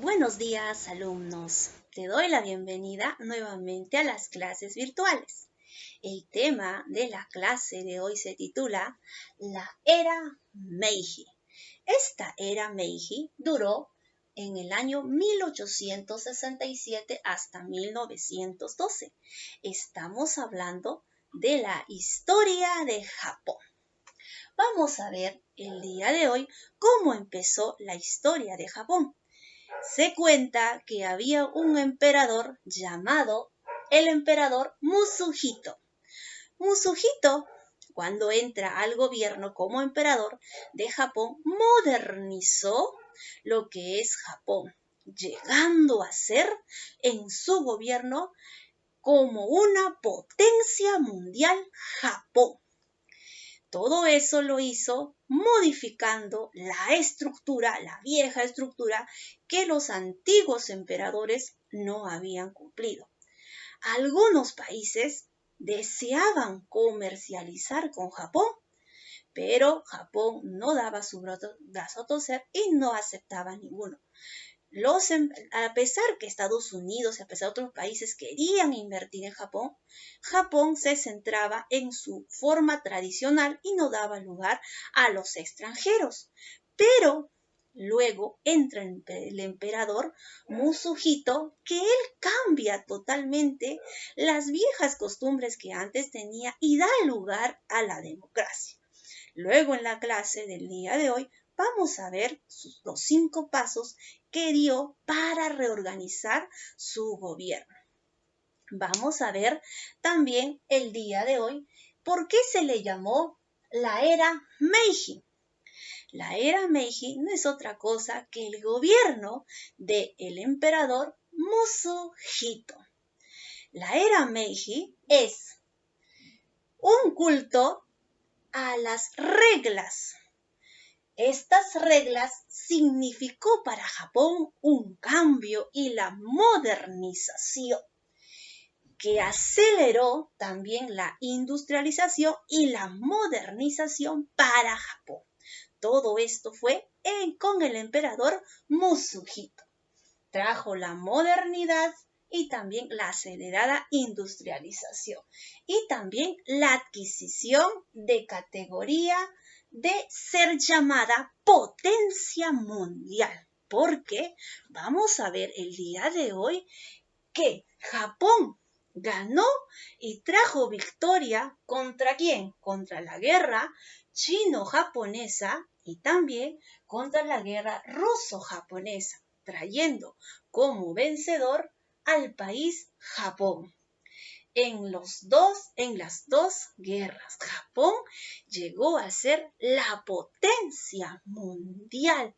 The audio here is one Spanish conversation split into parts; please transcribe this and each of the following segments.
Buenos días, alumnos. Te doy la bienvenida nuevamente a las clases virtuales. El tema de la clase de hoy se titula La Era Meiji. Esta era Meiji duró en el año 1867 hasta 1912. Estamos hablando de la historia de Japón. Vamos a ver el día de hoy cómo empezó la historia de Japón. Se cuenta que había un emperador llamado el emperador Musuhito. Musuhito, cuando entra al gobierno como emperador de Japón, modernizó lo que es Japón, llegando a ser en su gobierno como una potencia mundial Japón. Todo eso lo hizo modificando la estructura, la vieja estructura que los antiguos emperadores no habían cumplido. Algunos países deseaban comercializar con Japón, pero Japón no daba su brazo a torcer y no aceptaba ninguno. A pesar que Estados Unidos y a pesar de otros países querían invertir en Japón, Japón se centraba en su forma tradicional y no daba lugar a los extranjeros. Pero luego entra el emperador Musuhito, que él cambia totalmente las viejas costumbres que antes tenía y da lugar a la democracia. Luego en la clase del día de hoy vamos a ver los 5 pasos que dio para reorganizar su gobierno. Vamos a ver también el día de hoy por qué se le llamó la era Meiji. La era Meiji no es otra cosa que el gobierno del emperador Musuhito. La era Meiji es un culto a las reglas. Estas reglas significó para Japón un cambio y la modernización, que aceleró también la industrialización y la modernización para Japón. Todo esto fue con el emperador Musuhito. Trajo la modernidad y también la acelerada industrialización y también la adquisición de categoría de ser llamada potencia mundial, porque vamos a ver el día de hoy que Japón ganó y trajo victoria ¿contra quién? Contra la guerra chino-japonesa y también contra la guerra ruso-japonesa, trayendo como vencedor al país Japón. En las dos guerras, Japón llegó a ser la potencia mundial.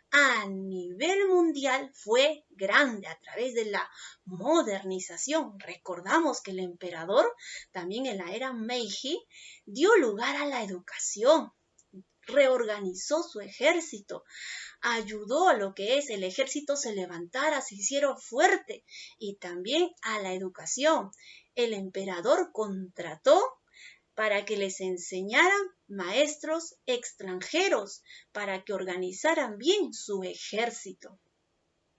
A nivel mundial fue grande a través de la modernización. Recordamos que el emperador, también en la era Meiji, dio lugar a la educación, reorganizó su ejército, ayudó a lo que es el ejército se levantara, se hiciera fuerte y también a la educación. El emperador contrató para que les enseñaran maestros extranjeros, para que organizaran bien su ejército.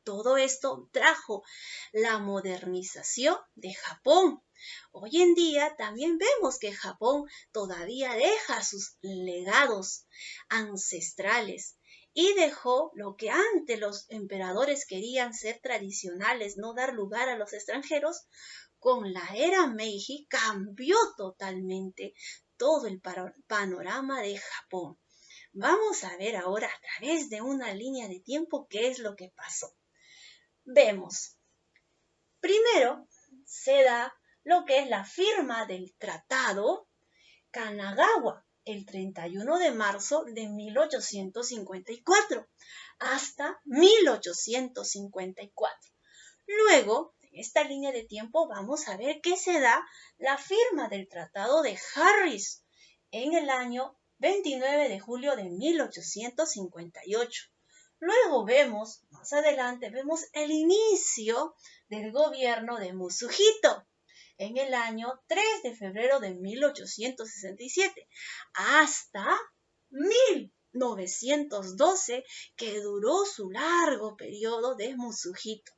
Todo esto trajo la modernización de Japón. Hoy en día también vemos que Japón todavía deja sus legados ancestrales y dejó lo que antes los emperadores querían ser tradicionales, no dar lugar a los extranjeros. Con la era Meiji cambió totalmente todo el panorama de Japón. Vamos a ver ahora a través de una línea de tiempo qué es lo que pasó. Vemos, primero se da lo que es la firma del Tratado Kanagawa, el 31 de marzo de 1854 hasta 1854. Luego, en esta línea de tiempo, vamos a ver que se da la firma del Tratado de Harris en el año 29 de julio de 1858. Luego vemos, más adelante, vemos el inicio del gobierno de Musuhito en el año 3 de febrero de 1867 hasta 1912, que duró su largo periodo de Musuhito.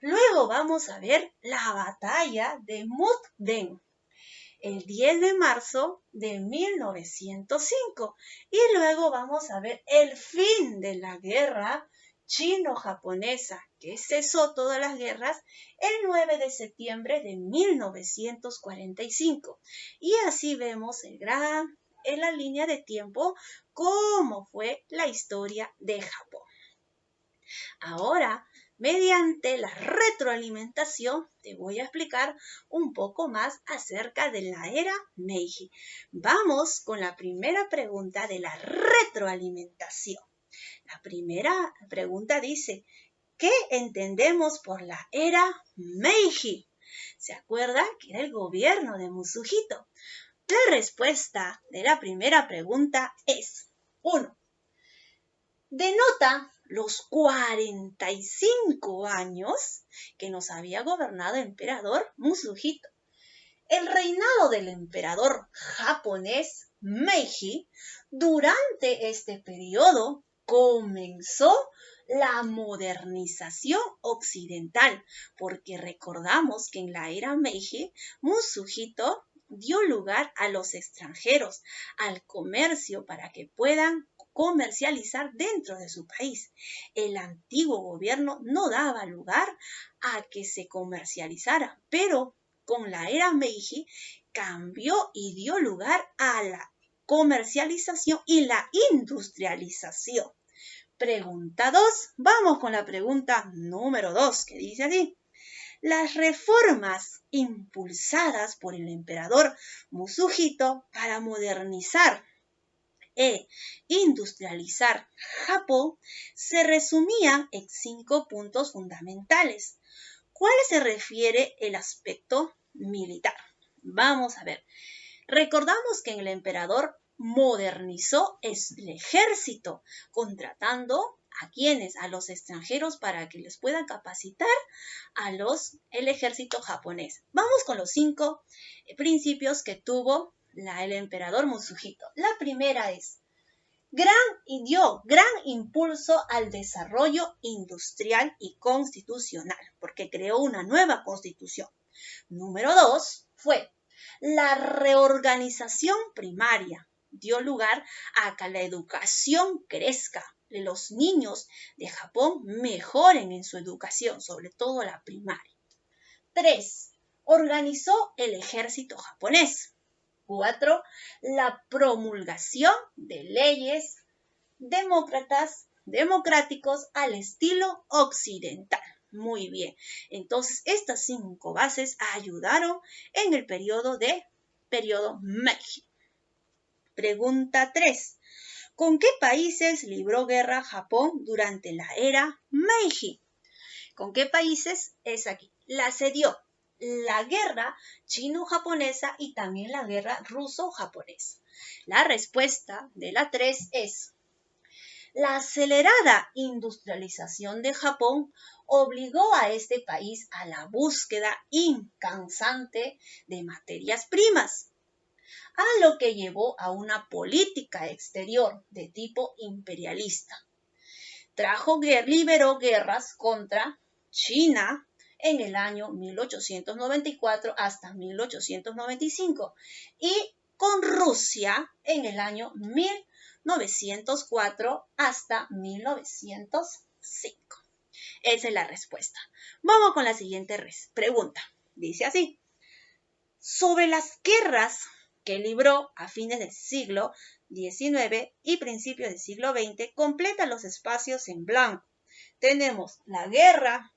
Luego vamos a ver la batalla de Mukden, el 10 de marzo de 1905. Y luego vamos a ver el fin de la guerra chino-japonesa, que cesó todas las guerras el 9 de septiembre de 1945. Y así vemos en la línea de tiempo cómo fue la historia de Japón. Ahora, mediante la retroalimentación, te voy a explicar un poco más acerca de la era Meiji. Vamos con la primera pregunta de la retroalimentación. La primera pregunta dice, ¿qué entendemos por la era Meiji? ¿Se acuerda que era el gobierno de Musuhito? La respuesta de la primera pregunta es 1. Denota los 45 años que nos había gobernado el emperador Musuhito. El reinado del emperador japonés Meiji, durante este periodo comenzó la modernización occidental, porque recordamos que en la era Meiji, Musuhito dio lugar a los extranjeros, al comercio para que puedan comercializar dentro de su país. El antiguo gobierno no daba lugar a que se comercializara, pero con la era Meiji cambió y dio lugar a la comercialización y la industrialización. Pregunta 2. Vamos con la pregunta número 2, que dice así. Las reformas impulsadas por el emperador Musuhito para modernizar e industrializar Japón se resumían en 5 puntos fundamentales. ¿Cuál se refiere el aspecto militar? Vamos a ver. Recordamos que el emperador modernizó el ejército, contratando a los extranjeros para que les puedan capacitar el ejército japonés. Vamos con los 5 principios que tuvo el emperador Musuhito. La primera es dio gran impulso al desarrollo industrial y constitucional, porque creó una nueva constitución. Número 2 fue la reorganización primaria. Dio lugar a que la educación crezca, que los niños de Japón mejoren en su educación, sobre todo la primaria. 3. Organizó el ejército japonés. 4. La promulgación de leyes democráticos al estilo occidental. Muy bien. Entonces, estas 5 bases ayudaron en el periodo Meiji. Pregunta 3. ¿Con qué países libró guerra Japón durante la era Meiji? ¿Con qué países? Es aquí. La cedió la guerra chino-japonesa y también la guerra ruso-japonesa. La respuesta de la 3 es: la acelerada industrialización de Japón obligó a este país a la búsqueda incansante de materias primas, a lo que llevó a una política exterior de tipo imperialista. Liberó guerras contra China en el año 1894 hasta 1895 y con Rusia en el año 1904 hasta 1905. Esa es la respuesta. Vamos con la siguiente pregunta. Dice así. Sobre las guerras que libró a fines del siglo XIX y principios del siglo XX, completa los espacios en blanco. Tenemos la guerra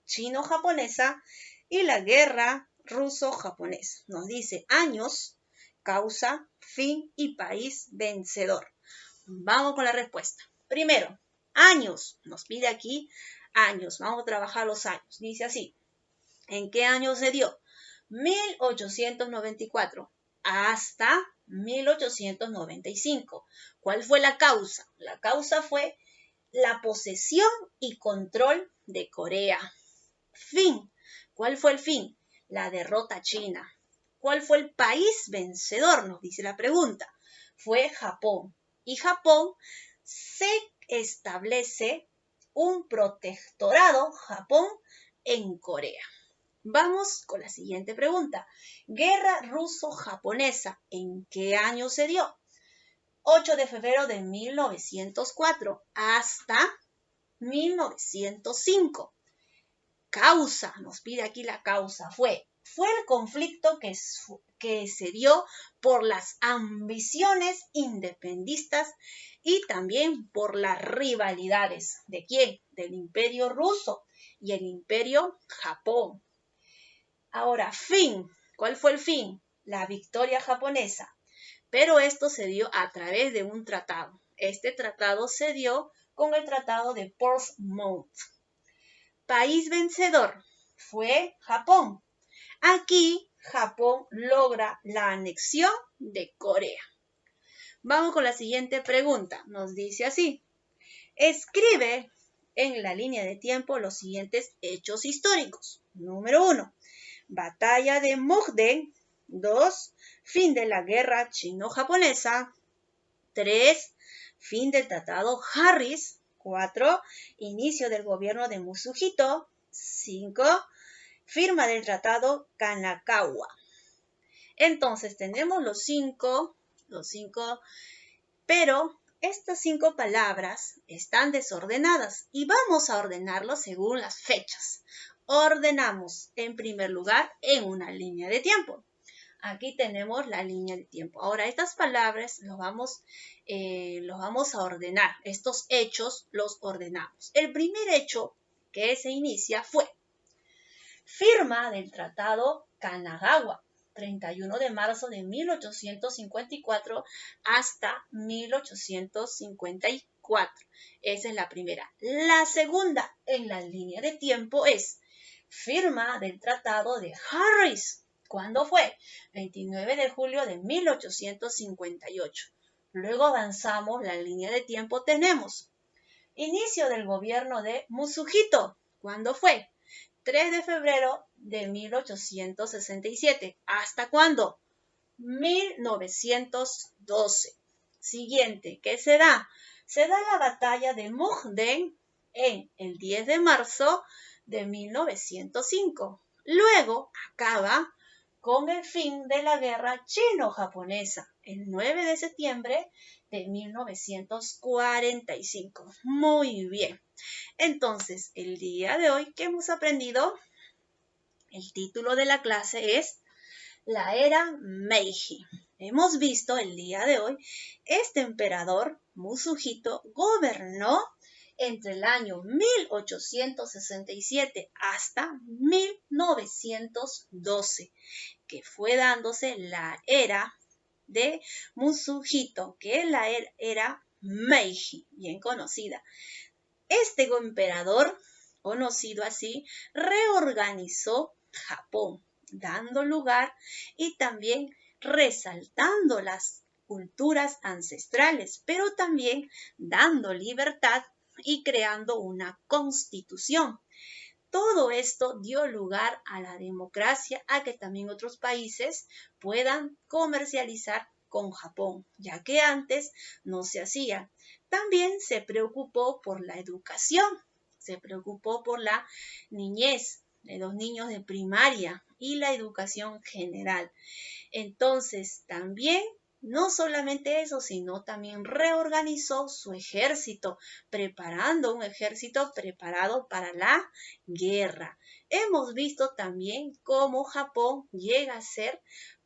chino-japonesa y la guerra ruso-japonesa. Nos dice años, causa, fin y país vencedor. Vamos con la respuesta. Primero, años. Nos pide aquí años. Vamos a trabajar los años. Dice así. ¿En qué año se dio? 1894 hasta 1895. ¿Cuál fue la causa? La causa fue la posesión y control de Corea. Fin. ¿Cuál fue el fin? La derrota china. ¿Cuál fue el país vencedor? Nos dice la pregunta. Fue Japón. y Japón, se establece un protectorado Japón en Corea. Vamos con la siguiente pregunta. Guerra ruso-japonesa, ¿en qué año se dio? 8 de febrero de 1904 hasta 1905. Causa, nos pide aquí la causa, fue el conflicto que se dio por las ambiciones independistas y también por las rivalidades. ¿De quién? Del Imperio Ruso y el Imperio Japón. Ahora, fin. ¿Cuál fue el fin? La victoria japonesa. Pero esto se dio a través de un tratado. Este tratado se dio con el Tratado de Portsmouth. País vencedor fue Japón. Aquí Japón logra la anexión de Corea. Vamos con la siguiente pregunta. Nos dice así. Escribe en la línea de tiempo los siguientes hechos históricos. Número 1. Batalla de Mukden. 2. Fin de la guerra chino-japonesa. 3. Fin del tratado Harris. 4. Inicio del gobierno de Musuhito. 5. Firma del tratado Kanagawa. Entonces tenemos los cinco, pero estas 5 palabras están desordenadas y vamos a ordenarlo según las fechas. Ordenamos en primer lugar en una línea de tiempo. Aquí tenemos la línea de tiempo. Ahora, estas palabras los vamos a ordenar. Estos hechos los ordenamos. El primer hecho que se inicia fue firma del Tratado Kanagawa, 31 de marzo de 1854 hasta 1854. Esa es la primera. La segunda en la línea de tiempo es firma del Tratado de Harris. ¿Cuándo fue? 29 de julio de 1858. Luego avanzamos la línea de tiempo. Tenemos inicio del gobierno de Musuhito. ¿Cuándo fue? 3 de febrero de 1867. ¿Hasta cuándo? 1912. Siguiente, ¿qué se da? Se da la batalla de Mukden en el 10 de marzo de 1905. Luego acaba con el fin de la guerra chino-japonesa, el 9 de septiembre de 1945. Muy bien. Entonces, el día de hoy, ¿qué hemos aprendido? El título de la clase es la era Meiji. Hemos visto el día de hoy, este emperador Musuhito gobernó entre el año 1867 hasta 1912, que fue dándose la era de Musuhito, que es la era Meiji, bien conocida. Este emperador, conocido así, reorganizó Japón, dando lugar y también resaltando las culturas ancestrales, pero también dando libertad y creando una constitución. Todo esto dio lugar a la democracia, a que también otros países puedan comercializar con Japón, ya que antes no se hacía. También se preocupó por la educación, se preocupó por la niñez de los niños de primaria y la educación general. Entonces, también, no solamente eso, sino también reorganizó su ejército, preparando un ejército preparado para la guerra. Hemos visto también cómo Japón llega a ser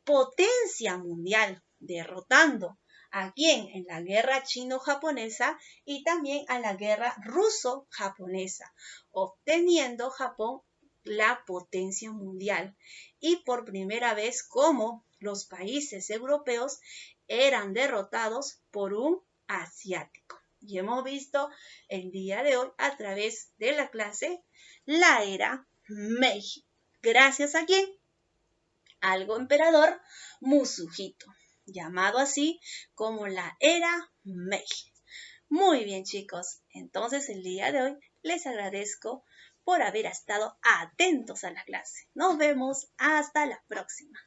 potencia mundial, derrotando ¿a quién? En la guerra chino-japonesa y también a la guerra ruso-japonesa, obteniendo Japón la potencia mundial. Y por primera vez como los países europeos eran derrotados por un asiático. Y hemos visto el día de hoy a través de la clase la era Meiji. Gracias a quién? Al emperador Musuhito, llamado así como la era Meiji. Muy bien, chicos. Entonces el día de hoy les agradezco por haber estado atentos a la clase. Nos vemos hasta la próxima.